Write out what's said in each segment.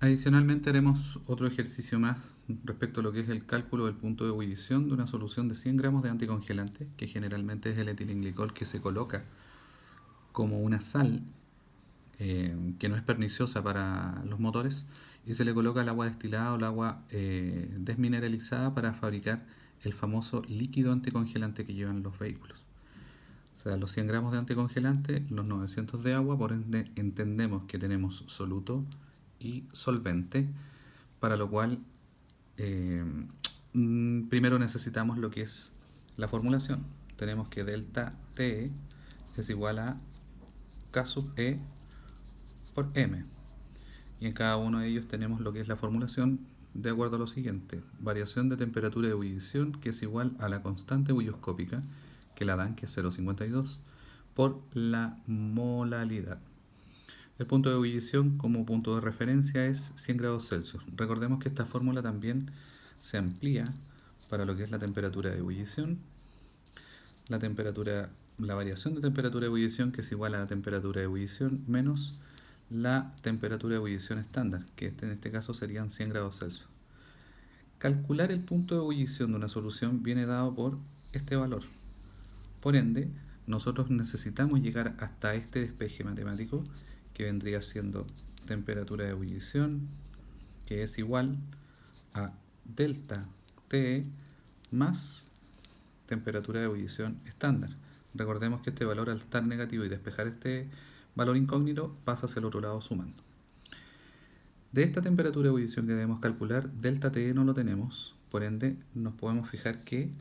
Adicionalmente haremos otro ejercicio más respecto a lo que es el cálculo del punto de ebullición de una solución de 100 gramos de anticongelante, que generalmente es el etilenglicol que se coloca como una sal que no es perniciosa para los motores y se le coloca el agua destilada o el agua desmineralizada para fabricar el famoso líquido anticongelante que llevan los vehículos. O sea, los 100 gramos de anticongelante, los 900 de agua, por ende entendemos que tenemos soluto y solvente, para lo cual eh, primero necesitamos lo que es la formulación. Tenemos que delta T es igual a K sub E por M. Y en cada uno de ellos tenemos lo que es la formulación de acuerdo a lo siguiente. Variación de temperatura de ebullición, que es igual a la constante bulloscópica, que la dan, que es 0,52, por la molalidad. El punto de ebullición como punto de referencia es 100 grados Celsius. Recordemos que esta fórmula también se amplía para lo que es la temperatura de ebullición, la variación de temperatura de ebullición, que es igual a la temperatura de ebullición menos la temperatura de ebullición estándar, que en este caso serían 100 grados Celsius. Calcular el punto de ebullición de una solución viene dado por este valor. Por ende, nosotros necesitamos llegar hasta este despeje matemático, que vendría siendo temperatura de ebullición, que es igual a delta T más temperatura de ebullición estándar. Recordemos que este valor, al estar negativo y despejar este valor incógnito, pasa hacia el otro lado sumando. De esta temperatura de ebullición que debemos calcular, delta T no lo tenemos, por ende nos podemos fijar que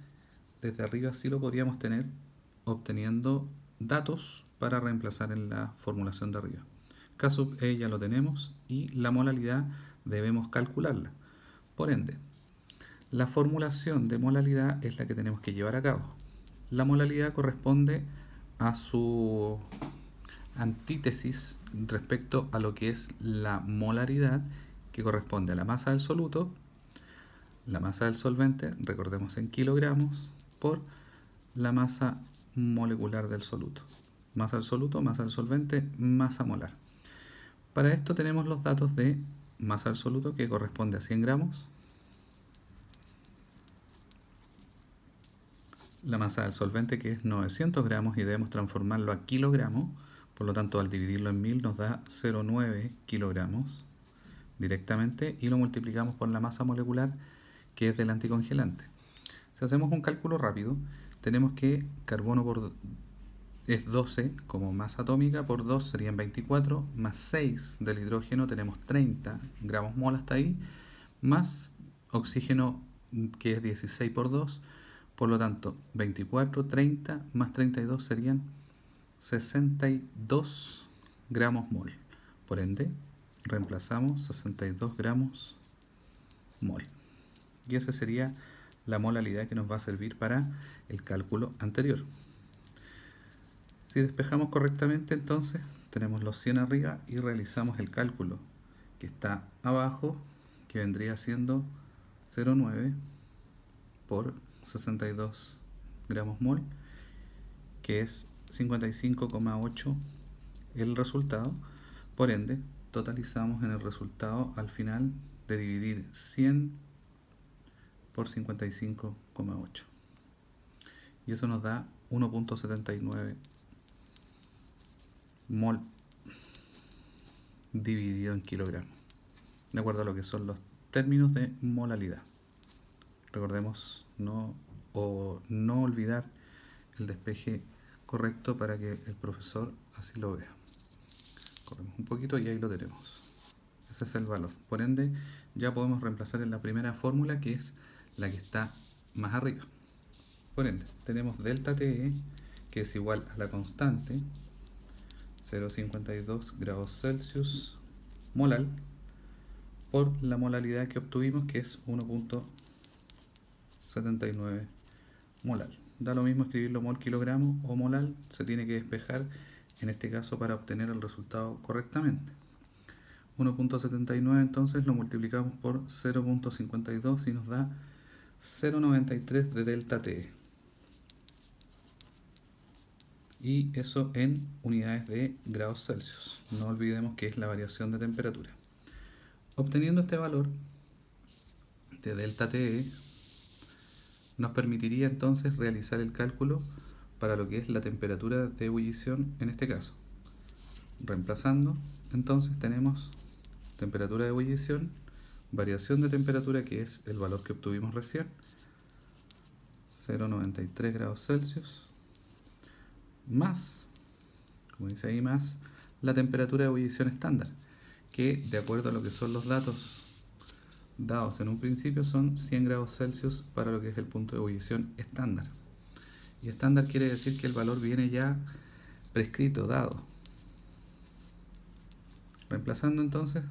desde arriba sí lo podríamos tener obteniendo datos para reemplazar en la formulación de arriba. K sub E ya lo tenemos y la molalidad debemos calcularla. Por ende, la formulación de molalidad es la que tenemos que llevar a cabo. La molalidad corresponde a su antítesis respecto a lo que es la molaridad, que corresponde a la masa del soluto, la masa del solvente, recordemos en kilogramos, por la masa molecular del soluto. Masa del soluto, masa del solvente, masa molar. Para esto tenemos los datos de masa del soluto, que corresponde a 100 gramos, la masa del solvente, que es 900 gramos, y debemos transformarlo a kilogramos. Por lo tanto, al dividirlo en 1000 nos da 0,9 kilogramos directamente, y lo multiplicamos por la masa molecular, que es del anticongelante. Si hacemos un cálculo rápido, tenemos que carbono es 12 como masa atómica, por 2 serían 24, más 6 del hidrógeno, tenemos 30 gramos mol hasta ahí, más oxígeno, que es 16 por 2, por lo tanto 24, 30 más 32 serían 62 gramos mol. Por ende, reemplazamos 62 gramos mol. Y esa sería la molalidad que nos va a servir para el cálculo anterior. Si despejamos correctamente, entonces tenemos los 100 arriba y realizamos el cálculo que está abajo, que vendría siendo 0,9 por 62 gramos mol, que es 55,8 el resultado. Por ende, totalizamos en el resultado al final de dividir 100 por 55,8. Y eso nos da 1,79 mol dividido en kilogramos, de acuerdo a lo que son los términos de molalidad. Recordemos no olvidar el despeje correcto para que el profesor así lo vea. Corremos un poquito y ahí lo tenemos. Ese es el valor. Por ende, ya podemos reemplazar en la primera fórmula, que es la que está más arriba. Por ende, tenemos delta T, que es igual a la constante 0,52 grados Celsius molar, por la molalidad que obtuvimos, que es 1,79 molar. Da lo mismo escribirlo mol kilogramo o molar, se tiene que despejar en este caso para obtener el resultado correctamente. 1,79 entonces lo multiplicamos por 0,52 y nos da 0,93 de delta T. Y eso en unidades de grados Celsius. No olvidemos que es la variación de temperatura. Obteniendo este valor de delta TE, nos permitiría entonces realizar el cálculo para lo que es la temperatura de ebullición en este caso. Reemplazando, entonces tenemos temperatura de ebullición, variación de temperatura, que es el valor que obtuvimos recién, 0,93 grados Celsius, más, como dice ahí, más la temperatura de ebullición estándar, que de acuerdo a lo que son los datos dados en un principio son 100 grados Celsius para lo que es el punto de ebullición estándar. Y estándar quiere decir que el valor viene ya prescrito, dado. Reemplazando entonces,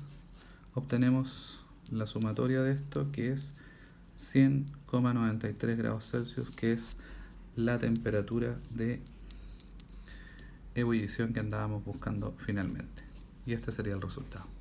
obtenemos la sumatoria de esto, que es 100,93 grados Celsius, que es la temperatura de ebullición que andábamos buscando finalmente. Y este sería el resultado.